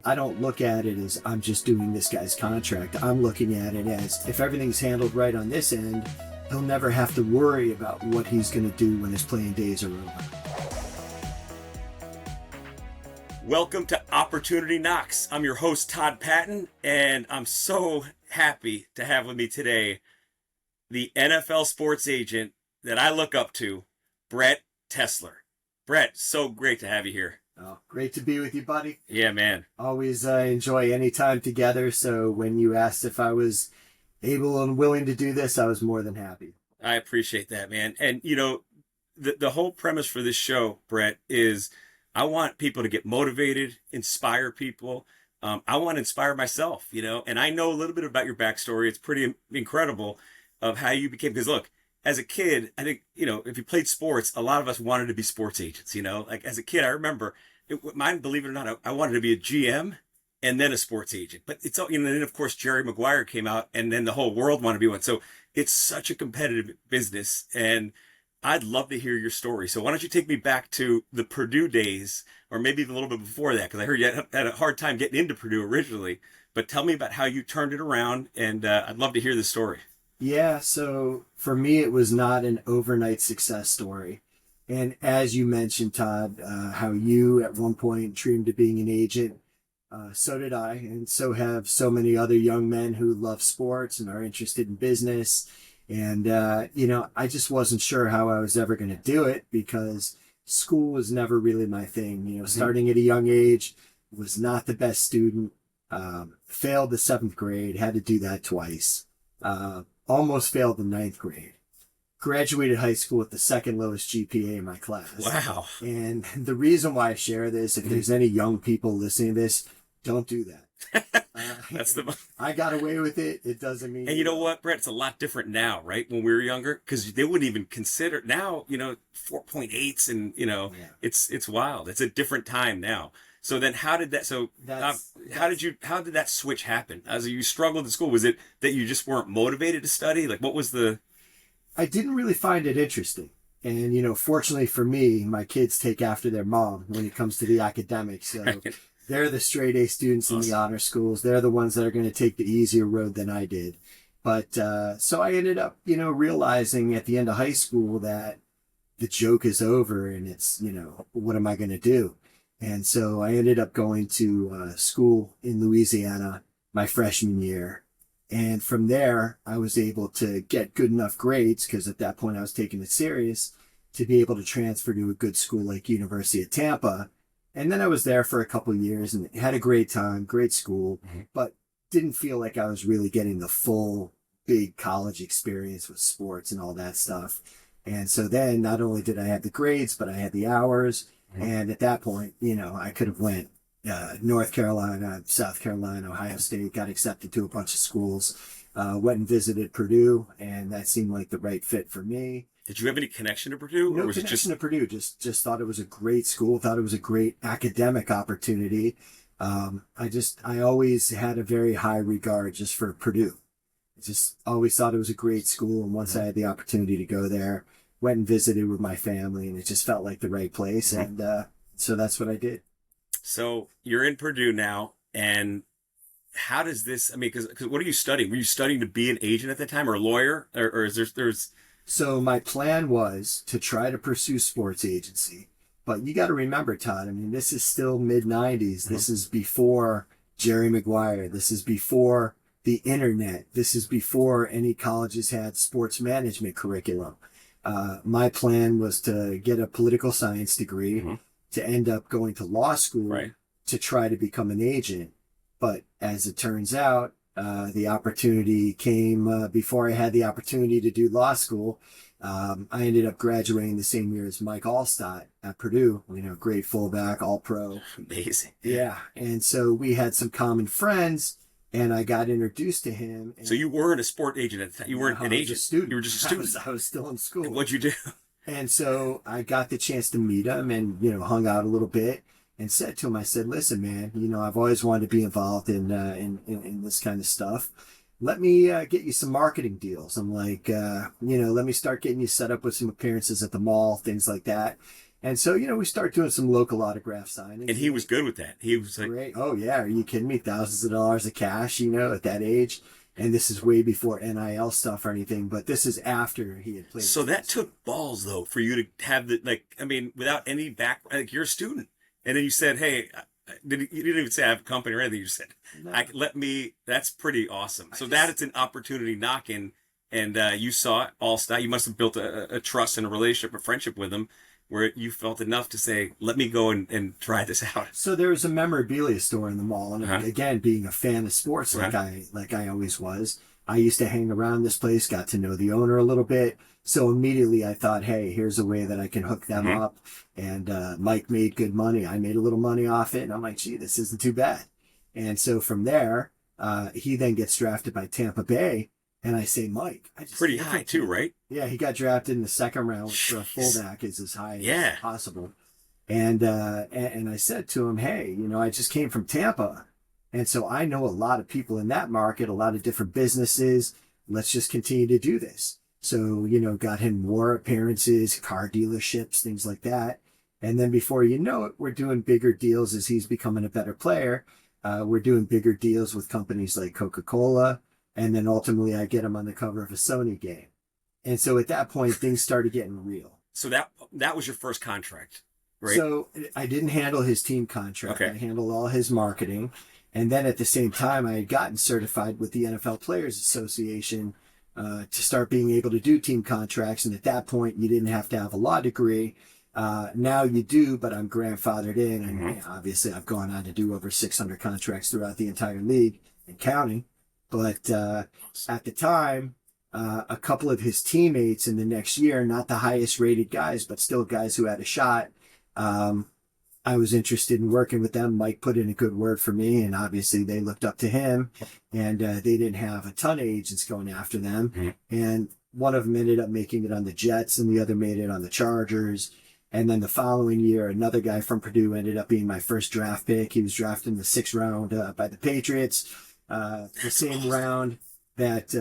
I don't look at it as I'm just doing this guy's contract. I'm looking at it as if everything's handled right on this end, he'll never have to worry about what he's going to do when his playing days are over. Welcome to Opportunity Knocks. I'm your host, Todd Paton, and I'm so happy to have with me today the NFL sports agent that I look up to, Brett Tessler. Brett, so great to have you here. Oh, great to be with you, buddy. Yeah, man. Always enjoy any time together. So when you asked if I was able and willing to do this, I was more than happy. I appreciate that, man. And, you know, the whole premise for this show, Brett, is I want people to get motivated, inspire people. I want to inspire myself, you know, and I know a little bit about your backstory. It's pretty incredible of how you became, because look, as a kid, I think, you know, if you played sports, a lot of us wanted to be sports agents, you know, like as a kid, I remember mine, believe it or not, I wanted to be a GM and then a sports agent, but it's, you know, and then of course, Jerry Maguire came out and then the whole world wanted to be one. So it's such a competitive business and I'd love to hear your story. So why don't you take me back to the Purdue days, or maybe even a little bit before that, because I heard you had a hard time getting into Purdue originally, but tell me about how you turned it around and I'd love to hear the story. Yeah, so for me, it was not an overnight success story. And as you mentioned, Todd, how you at one point dreamed of being an agent, so did I. And so have so many other young men who love sports and are interested in business. And, you know, I just wasn't sure how I was ever going to do it because school was never really my thing. You know, starting at a young age, was not the best student, failed the 7th grade, had to do that twice. Almost failed the 9th grade. Graduated high school with the second lowest GPA in my class. Wow. And the reason why I share this, if there's any young people listening to this, don't do that. That's I got away with it. It doesn't mean. And you know what, Brett? It's a lot different now, right? When we were younger, because they wouldn't even consider now. You know, 4.8s, and you know, yeah. It's wild. It's a different time now. So then, how did that? So how did that switch happen? As you struggled in school, was it that you just weren't motivated to study? Like, what was the? I didn't really find it interesting. And, you know, fortunately for me, my kids take after their mom when it comes to the academics. So they're the straight A students in the honor schools. They're the ones that are going to take the easier road than I did. But so I ended up, you know, realizing at the end of high school that the joke is over and it's, you know, what am I going to do? And so I ended up going to school in Louisiana my freshman year. And from there, I was able to get good enough grades, because at that point I was taking it serious, to be able to transfer to a good school like University of Tampa. And then I was there for a couple of years and had a great time, great school, but didn't feel like I was really getting the full big college experience with sports and all that stuff. And so then not only did I have the grades, but I had the hours. And at that point, you know, I could have went North Carolina, South Carolina, Ohio State, got accepted to a bunch of schools, went and visited Purdue, and that seemed like the right fit for me. Did you have any connection to Purdue? No connection to Purdue, just thought it was a great school, thought it was a great academic opportunity. I always had a very high regard just for Purdue. I just always thought it was a great school, and once I had the opportunity to go there, went and visited with my family, and it just felt like the right place, and so that's what I did. So you're in Purdue now, and how does this, I mean, because what are you studying? Were you studying to be an agent at the time, or a lawyer, or is there's... So my plan was to try to pursue sports agency, but you got to remember, Todd, I mean, this is still mid-90s. This is before Jerry Maguire. This is before the internet. This is before any colleges had sports management curriculum. My plan was to get a political science degree, to end up going to law school, to try to become an agent. But as it turns out, the opportunity came before I had the opportunity to do law school. I ended up graduating the same year as Mike Allstott at Purdue, you know, great fullback, all pro. Amazing. Yeah. And so we had some common friends, and I got introduced to him. So you weren't a sport agent at the time. You weren't an agent. A student. You were just a student. I was still in school. And what'd you do? And so I got the chance to meet him and, you know, hung out a little bit and said to him, I said, listen, man, you know, I've always wanted to be involved in this kind of stuff. Let me get you some marketing deals. I'm like, you know, let me start getting you set up with some appearances at the mall, things like that. And so, we start doing some local autograph signings. And he was good with that. He was like, great. Oh yeah. Are you kidding me? Thousands of dollars of cash, at that age. And this is way before NIL stuff or anything, but this is after he had played. So that took balls though, for you to have without any back, like you're a student. And then you said, hey, you didn't even say I have a company or anything. You said, no. That's pretty awesome. So that it's an opportunity knocking, and you saw it all start. You must have built a trust and a relationship, a friendship with him, where you felt enough to say, let me go and try this out. So there was a memorabilia store in the mall. And again, being a fan of sports like I always was, I used to hang around this place, got to know the owner a little bit. So immediately I thought, hey, here's a way that I can hook them up. And Mike made good money. I made a little money off it. And I'm like, gee, this isn't too bad. And so from there, he then gets drafted by Tampa Bay. And I say, Mike. Pretty high too, right? Yeah, he got drafted in the second round, which for a fullback is as high as possible. And I said to him, hey, I just came from Tampa. And so I know a lot of people in that market, a lot of different businesses. Let's just continue to do this. So, got him more appearances, car dealerships, things like that. And then before you know it, we're doing bigger deals as he's becoming a better player. We're doing bigger deals with companies like Coca-Cola. And then ultimately I get him on the cover of a Sony game. And so at that point, things started getting real. So that was your first contract, right? So I didn't handle his team contract. Okay. I handled all his marketing. And then at the same time, I had gotten certified with the NFL Players Association to start being able to do team contracts. And at that point, you didn't have to have a law degree. Now you do, but I'm grandfathered in. And obviously, I've gone on to do over 600 contracts throughout the entire league and counting. But at the time, a couple of his teammates in the next year, not the highest rated guys, but still guys who had a shot, I was interested in working with them. Mike put in a good word for me, and obviously they looked up to him, and they didn't have a ton of agents going after them. And one of them ended up making it on the Jets, and the other made it on the Chargers. And then the following year, another guy from Purdue ended up being my first draft pick. He was drafted in the 6th round by the Patriots. The same round that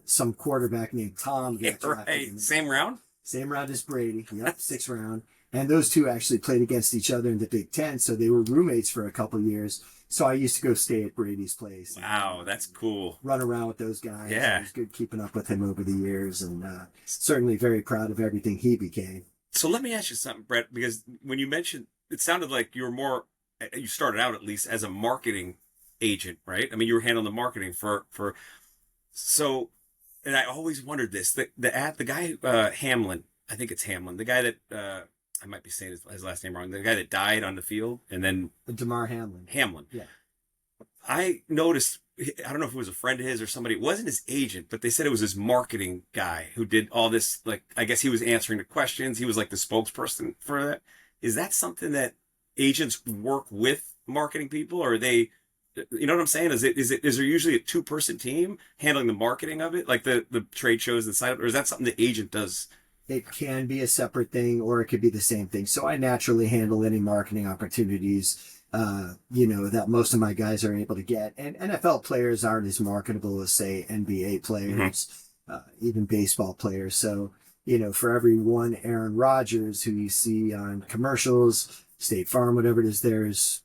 some quarterback named Tom got drafted. Same round? Same round as Brady. Yep, 6th round. And those two actually played against each other in the Big Ten, so they were roommates for a couple of years. So I used to go stay at Brady's place. Wow, that's cool. Run around with those guys. Yeah. It was good keeping up with him over the years, and certainly very proud of everything he became. So let me ask you something, Brett, because when you mentioned, it sounded like you started out at least as a marketing agent, right? I mean, you were handling the marketing and I always wondered this, the guy, Hamlin, I think it's Hamlin, the guy that, I might be saying his last name wrong, the guy that died on the field, and then DeMar Hamlin. Yeah. I noticed, I don't know if it was a friend of his or somebody, it wasn't his agent, but they said it was his marketing guy who did all this, I guess he was answering the questions. He was like the spokesperson for that. Is that something that agents work with marketing people, or are they, you know what I'm saying? Is there usually a 2-person team handling the marketing of it, like the trade shows and site, or is that something the agent does? It can be a separate thing, or it could be the same thing. So I naturally handle any marketing opportunities, that most of my guys are able to get. And NFL players aren't as marketable as, say, NBA players, even baseball players. So, for every one Aaron Rodgers who you see on commercials, State Farm, whatever it is, there's,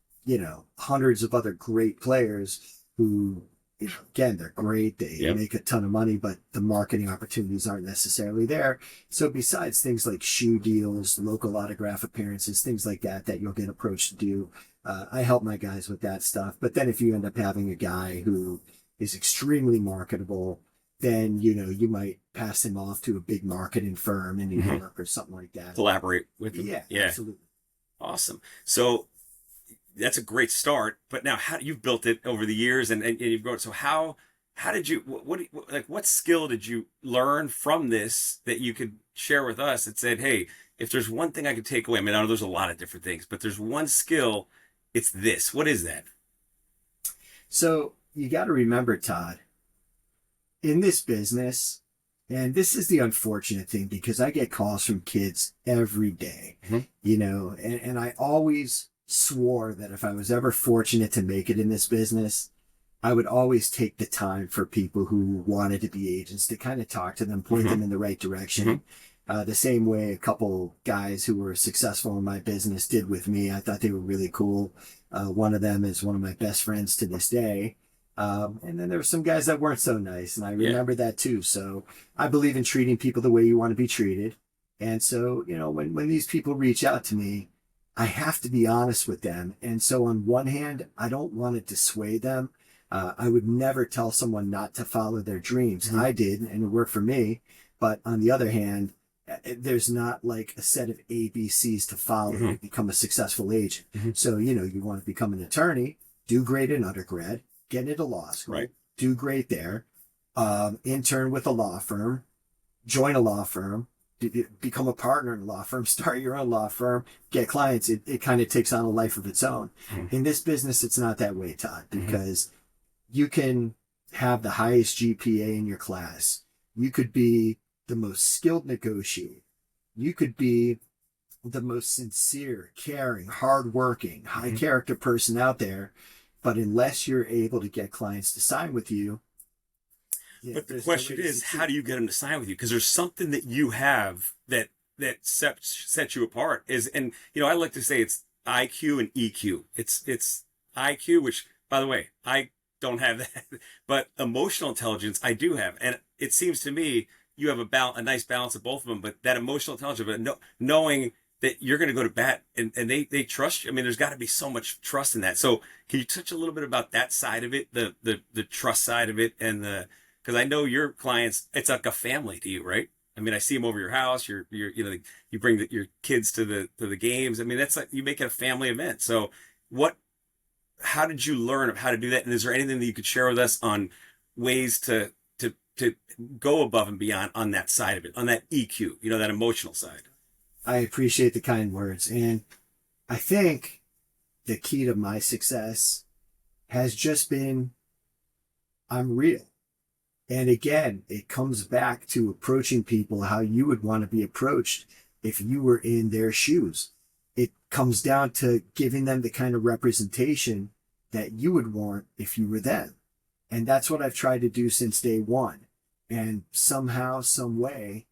hundreds of other great players who, again, they're great. They make a ton of money, but the marketing opportunities aren't necessarily there. So besides things like shoe deals, local autograph appearances, things like that you'll get approached to do, I help my guys with that stuff. But then if you end up having a guy who is extremely marketable, then, you might pass him off to a big marketing firm in New York or something like that. Collaborate with them. Yeah, absolutely. Awesome. So that's a great start, but now you've built it over the years and you've grown. So how did you, what skill did you learn from this that you could share with us that said, hey, if there's one thing I could take away, I mean, I know there's a lot of different things, but there's one skill, it's this. What is that? So you got to remember, Todd, in this business, and this is the unfortunate thing because I get calls from kids every day, and I always swore that if I was ever fortunate to make it in this business, I would always take the time for people who wanted to be agents to kind of talk to them, point them in the right direction. the same way a couple guys who were successful in my business did with me. I thought they were really cool. One of them is one of my best friends to this day. And then there were some guys that weren't so nice, and I remember that too. So I believe in treating people the way you want to be treated. And so, you know, when these people reach out to me, I have to be honest with them. And so on one hand, I don't want to dissuade them. I would never tell someone not to follow their dreams. Mm-hmm. I did, and it worked for me. But on the other hand, there's not like a set of ABCs to follow to become a successful agent. So, you know, you want to become an attorney, do great in undergrad, get into law school, do great there, intern with a law firm, join a law firm, become a partner in a law firm, start your own law firm, get clients. It kind of takes on a life of its own. In this business, it's not that way, Todd, because you can have the highest GPA in your class. You could be the most skilled negotiator. You could be the most sincere, caring, hardworking, high character person out there. But unless you're able to get clients to sign with you. But the question is, how do you get them to sign with you? Because there's something that you have that sets you apart. And you know, I like to say it's IQ and EQ. It's IQ, which, by the way, I don't have that, but emotional intelligence I do have. And it seems to me you have a nice balance of both of them. But that emotional intelligence, but knowing that you're going to go to bat and they trust you. I mean, there's got to be so much trust in that. So can you touch a little bit about that side of it, the trust side of it, and because I know your clients, it's like a family to you, right? I mean, I see them over your house. You know, you bring your kids to the games. I mean, that's like, you make it a family event. So how did you learn of how to do that? And is there anything that you could share with us on ways to go above and beyond on that side of it, on that EQ, you know, that emotional side? I appreciate the kind words. And I think the key to my success has just been, I'm real. And again, it comes back to approaching people how you would want to be approached if you were in their shoes. It comes down to giving them the kind of representation that you would want if you were them. And that's what I've tried to do since day one. And somehow, some way,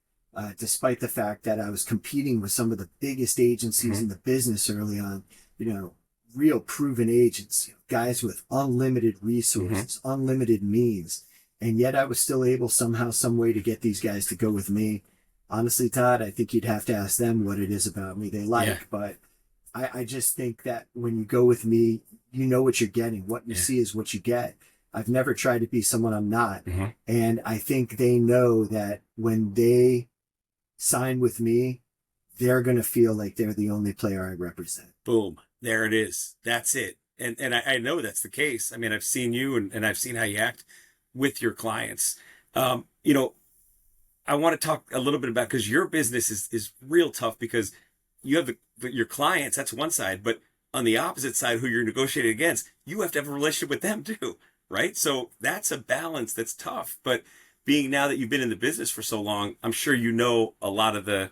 despite the fact that I was competing with some of the biggest agencies in the business early on, you know, real proven agents, you know, guys with unlimited resources, unlimited means. And yet I was still able somehow, some way to get these guys to go with me. Honestly, Todd, I think you'd have to ask them what it is about me they like. But I just think that when you go with me, you know what you're getting. What you see is what you get. I've never tried to be someone I'm not. And I think they know that when they sign with me, they're going to feel like they're the only player I represent. Boom. There it is. That's it. And I know that's the case. I mean, I've seen you and I've seen how you act with your clients. You know, I want to talk a little bit about, because your business is real tough, because you have your clients, that's one side, but on the opposite side, who you're negotiating against, you have to have a relationship with them too, right? So that's a balance that's tough. But being now that you've been in the business for so long, I'm sure you know a lot of the,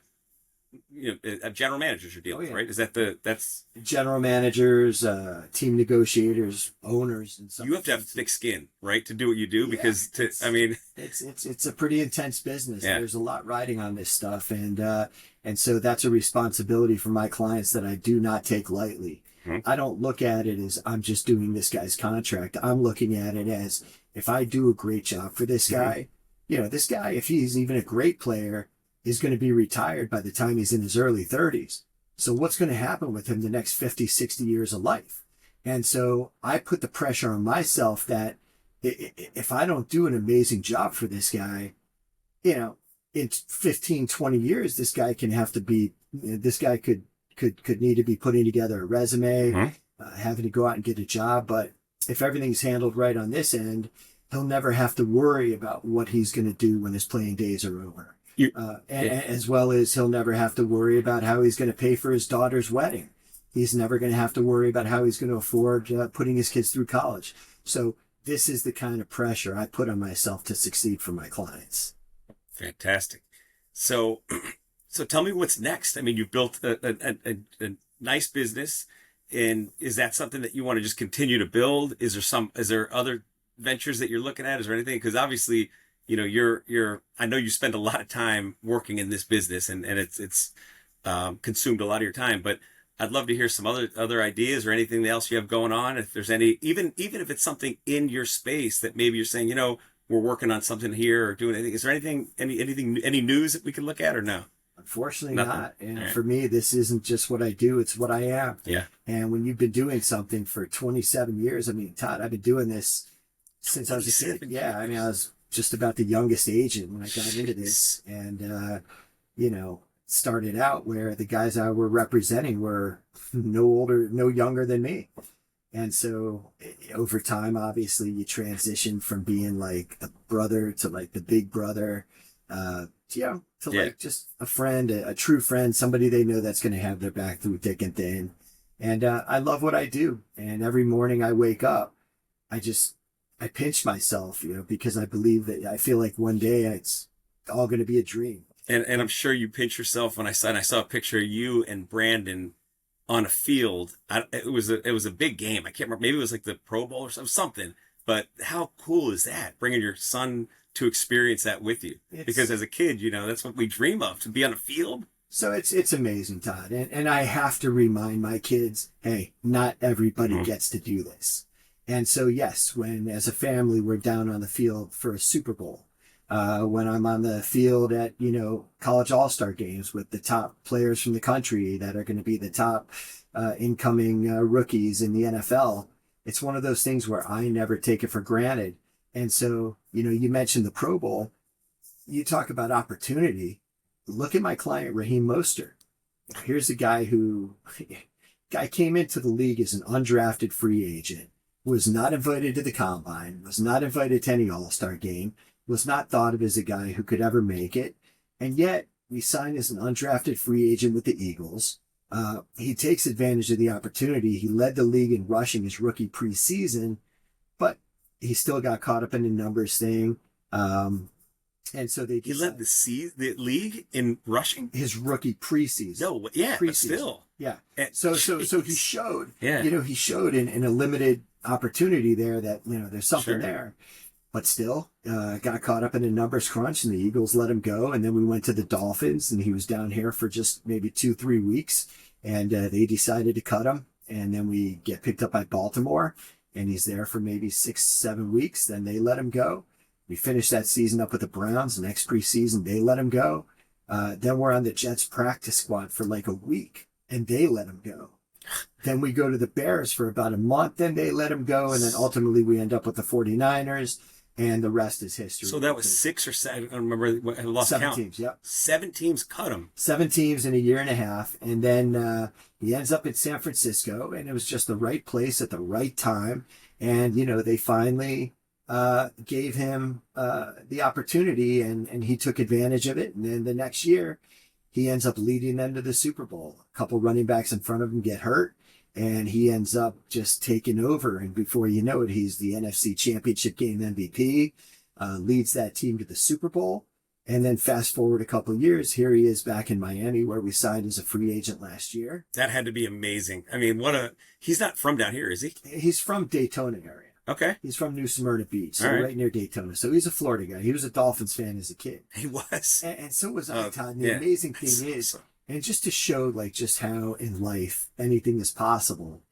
you know, general managers you're dealing with, right? Is that's general managers, team negotiators, owners, and you have to have thick skin, right, to do what you do, because I mean, it's a pretty intense business. There's a lot riding on this stuff, and so that's a responsibility for my clients that I do not take lightly. I don't look at it as I'm just doing this guy's contract. I'm looking at it as, if I do a great job for this guy, you know, this guy, if he's even a great player, is going to be retired by the time he's in his early 30s. So what's going to happen with him the next 50, 60 years of life? And so I put the pressure on myself that if I don't do an amazing job for this guy, you know, in 15, 20 years, this guy could need to be putting together a resume, having to go out and get a job. But if everything's handled right on this end, he'll never have to worry about what he's going to do when his playing days are over. As well as he'll never have to worry about how he's going to pay for his daughter's wedding. He's never going to have to worry about how he's going to afford putting his kids through college. So this is the kind of pressure I put on myself to succeed for my clients. Fantastic. So tell me what's next. I mean, you've built a nice business, and is that something that you want to just continue to build? Is there other ventures that you're looking at? Is there anything? Because obviously I know you spend a lot of time working in this business, and it's consumed a lot of your time, but I'd love to hear some other ideas or anything else you have going on. If there's any, even if it's something in your space that maybe you're saying, we're working on something here or doing anything. Is there any news that we can look at or no? Unfortunately Nothing. not. And Right. for me, this isn't just what I do, it's what I am. Yeah. And when you've been doing something for 27 years, I mean, Todd, I've been doing this since I was a kid. Yeah. I mean, I was just about the youngest agent when I got into this. And, started out where the guys I were representing were no younger than me. And so over time, obviously, you transition from being like the brother to like the big brother, like just a friend, a true friend, somebody they know that's going to have their back through thick and thin. And I love what I do. And every morning I wake up, I pinch myself, because I feel like one day it's all going to be a dream. And I'm sure you pinch yourself when I saw a picture of you and Brandon on a field. It was a big game. I can't remember. Maybe it was like the Pro Bowl or something. But how cool is that? Bringing your son to experience that with you, because as a kid, that's what we dream of, to be on a field. So it's amazing, Todd. And I have to remind my kids, hey, not everybody gets to do this. And so, yes, when as a family, we're down on the field for a Super Bowl, when I'm on the field at, college all-star games with the top players from the country that are going to be the top incoming rookies in the NFL, it's one of those things where I never take it for granted. And so, you mentioned the Pro Bowl. You talk about opportunity. Look at my client, Raheem Mostert. Here's a guy came into the league as an undrafted free agent, was not invited to the combine, was not invited to any all-star game, was not thought of as a guy who could ever make it. And yet we signed as an undrafted free agent with the Eagles. He takes advantage of the opportunity. He led the league in rushing his rookie preseason, but he still got caught up in the numbers thing. And so he led the league in rushing his rookie preseason. No, yeah, preseason. But still, yeah. And, so he showed, yeah. He showed in a limited opportunity there that there's something there, but still got caught up in a numbers crunch, and the Eagles let him go. And then we went to the Dolphins, and he was down here for just maybe 2-3 weeks, and they decided to cut him. And then we get picked up by Baltimore, and he's there for maybe 6-7 weeks. Then they let him go. We finished that season up with the Browns. Next preseason, they let him go. Then we're on the Jets practice squad for like a week, and they let him go. Then we go to the Bears for about a month, then they let him go, and then ultimately we end up with the 49ers, and the rest is history. So that was 6 or 7, I don't remember, I lost 7 count. teams, yep. 7 teams cut him. 7 teams in a year and a half, and then he ends up in San Francisco, and it was just the right place at the right time, and, they finally gave him the opportunity, and he took advantage of it. And then the next year, he ends up leading them to the Super Bowl. A couple running backs in front of him get hurt, and he ends up just taking over. And before you know it, he's the NFC Championship game MVP, leads that team to the Super Bowl. And then fast forward a couple of years, here he is back in Miami, where we signed as a free agent last year. That had to be amazing. I mean, he's not from down here, is he? He's from Daytona area. Okay. He's from New Smyrna Beach, so right. right near Daytona. So he's a Florida guy. He was a Dolphins fan as a kid. He was. And so was I, Todd. And the amazing thing is, and just to show like just how in life anything is possible,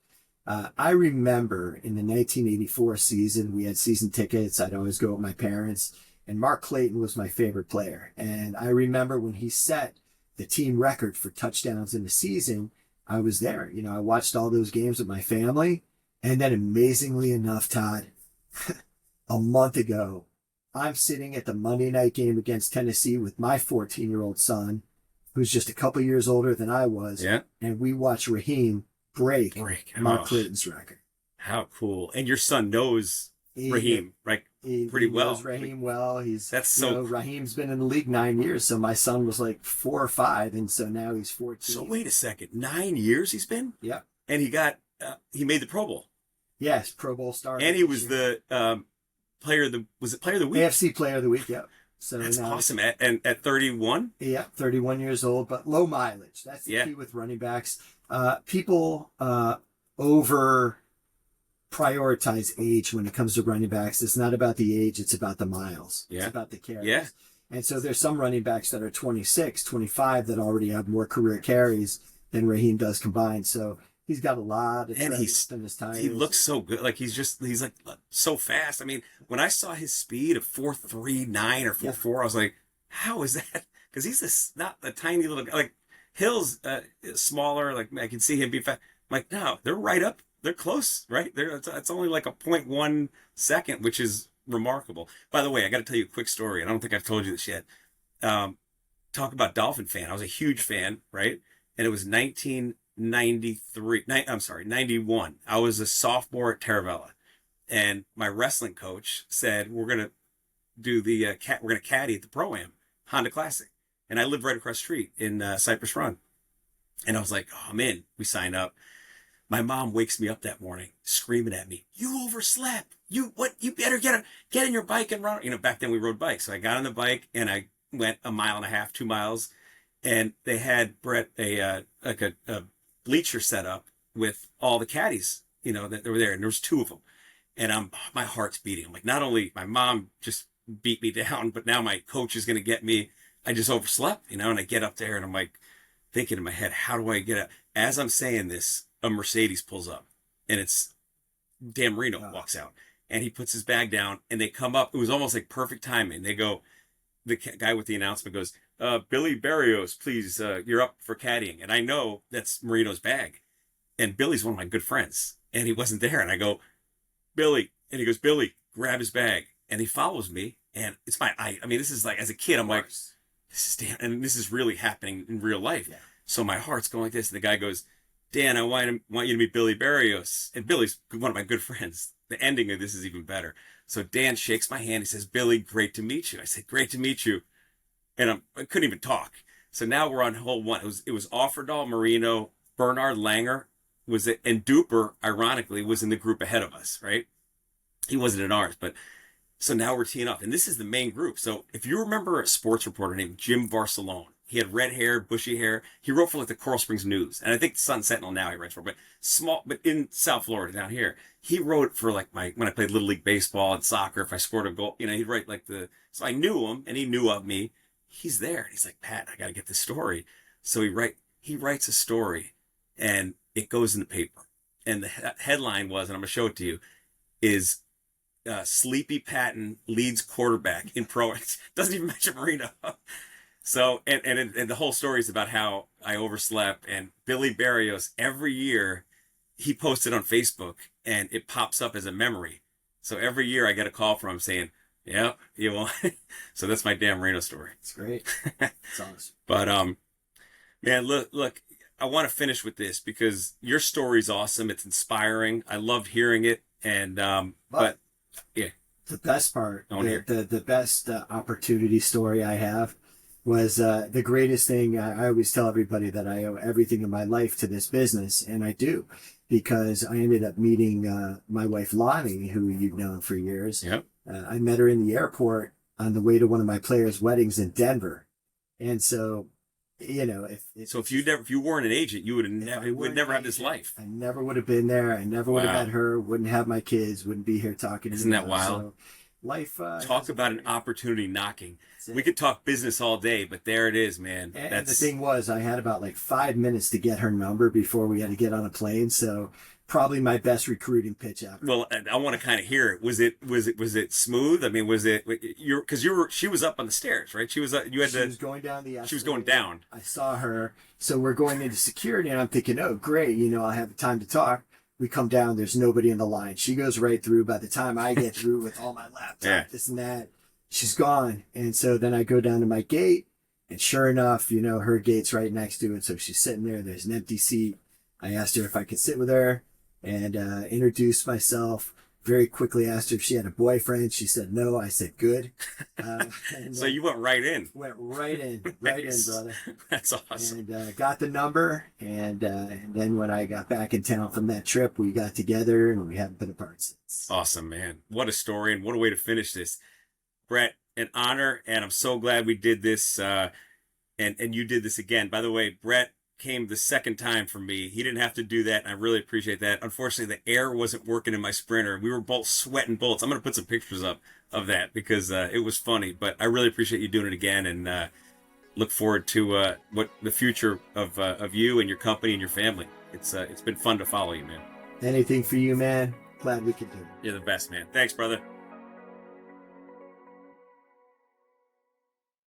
I remember in the 1984 season, we had season tickets. I'd always go with my parents, and Mark Clayton was my favorite player. And I remember when he set the team record for touchdowns in the season, I was there. I watched all those games with my family. And then amazingly enough, Todd, a month ago, I'm sitting at the Monday night game against Tennessee with my 14-year-old son, who's just a couple years older than I was. Yeah. And we watch Raheem break Mark Clayton's record. How cool. And your son knows Raheem, right? Pretty well. Knows Raheem well. That's so cool. Raheem's been in the league 9 years, so my son was like 4 or 5, and so now he's 14. So wait a second. 9 years he's been? Yeah. And he made the Pro Bowl. Yes, Pro Bowl star. And he was the player of the week? AFC player of the week, yeah. So that's awesome. At 31? Yeah, 31 years old, but low mileage. That's the key with running backs. People overprice prioritize age when it comes to running backs. It's not about the age, it's about the miles. Yeah. It's about the carries. Yeah. And so there's some running backs that are 26, 25 that already have more career carries than Raheem does combined. So he's got a lot of and tread in his tires. He looks so good. Like he's like so fast. I mean, when I saw his speed of 4.39 or 4.4, I was like, how is that? Because he's not a tiny little guy. Like Hill's smaller. Like I can see him be fast. I'm like, no, they're right up. They're close, right? It's only like a 0.1 second, which is remarkable. By the way, I got to tell you a quick story, and I don't think I've told you this yet. Talk about Dolphin fan. I was a huge fan, right? And it was 91. I was a sophomore at Taravella, and my wrestling coach said we're gonna do the we're gonna caddy at the Pro-Am Honda Classic, and I lived right across the street in Cypress Run, and I was like, oh, I'm in. We signed up. My mom wakes me up that morning screaming at me, you overslept. You better get in your bike and run. You know, back then we rode bikes. So I got on the bike and I went 1.5 miles, 2 miles, and they had Brett a bleacher set up with all the caddies, you know, that were there. And there was 2 of them. And my heart's beating. I'm like, not only my mom just beat me down, but now my coach is going to get me. I just overslept, you know, and I get up there and I'm like thinking in my head, how do I get up? As I'm saying this, a Mercedes pulls up and it's Dan Marino walks out and he puts his bag down and they come up. It was almost like perfect timing. They go, the guy with the announcement goes, Billy Barrios, please, you're up for caddying. And I know that's Marino's bag. And Billy's one of my good friends and he wasn't there. And I go, Billy. And he goes, Billy, grab his bag. And he follows me. And it's I mean, this is like, as a kid, I'm like, this is Dan. And this is really happening in real life. Yeah. So my heart's going like this. And the guy goes, Dan, I want you to meet Billy Barrios. And Billy's one of my good friends. The ending of this is even better. So Dan shakes my hand. He says, Billy, great to meet you. I said, great to meet you. And I couldn't even talk. So now we're on hole 1. It was Offerdahl, Marino, Bernard Langer was it, and Duper, ironically, was in the group ahead of us, right? He wasn't in ours, but so now we're teeing up. And this is the main group. So if you remember a sports reporter named Jim Varsalone, he had red hair, bushy hair. He wrote for like the Coral Springs News. And I think Sun Sentinel now he writes for, but in South Florida down here, he wrote for like when I played Little League Baseball and soccer, if I scored a goal, you know, he'd write like so I knew him and he knew of me. He's there. He's like, Pat, I got to get this story. So he writes a story and it goes in the paper. And the headline was, and I'm going to show it to you, is Sleepy Patton leads quarterback in pro. It doesn't even mention Marino. So, and the whole story is about how I overslept, and Billy Barrios, every year he posted on Facebook and it pops up as a memory. So every year I get a call from him saying, yeah, you won. So that's my Dan Marino story. It's great. It's awesome. But, man, look, I want to finish with this because your story's awesome. It's inspiring. I loved hearing it. And, but yeah. The best part, the best opportunity story I have was the greatest thing. I always tell everybody that I owe everything in my life to this business, and I do, because I ended up meeting my wife Lonnie, who you've known for years. Yep. I met her in the airport on the way to one of my players' weddings in Denver, and so, you know, if you weren't an agent, you would never have this life. I never would have been there. I never would have met her. Wouldn't have my kids. Wouldn't be here talking to you. Isn't that wild? So life. Talk about an opportunity knocking. We could talk business all day, but there it is, man. And the thing was, I had about like 5 minutes to get her number before we had to get on a plane. So probably my best recruiting pitch ever. Well, I want to kind of hear it. Was it smooth? I mean, was it she was up on the stairs, right? She was going down the escalator. She was going down. I saw her. So we're going into security and I'm thinking, oh, great. You know, I'll have time to talk. We come down. There's nobody in the line. She goes right through. By the time I get through with all my laptop, this and that, she's gone. And so then I go down to my gate and sure enough, you know, her gate's right next to it. So she's sitting there. There's an empty seat. I asked her if I could sit with her and introduced myself. Very quickly asked her if she had a boyfriend. She said no. I said good. So you went right in. Went right in, right in, brother. That's awesome. And got the number, and then when I got back in town from that trip, we got together, and we haven't been apart since. Awesome, man. What a story, and what a way to finish this. Brett, an honor, and I'm so glad we did this, and you did this again. By the way, Brett came the second time for me. He didn't have to do that, and I really appreciate that. Unfortunately, the air wasn't working in my sprinter. We were both sweating bullets. I'm going to put some pictures up of that because it was funny. But I really appreciate you doing it again, and look forward to what the future of you and your company and your family. It's been fun to follow you, man. Anything for you, man. Glad we could do it. You're the best, man. Thanks, brother.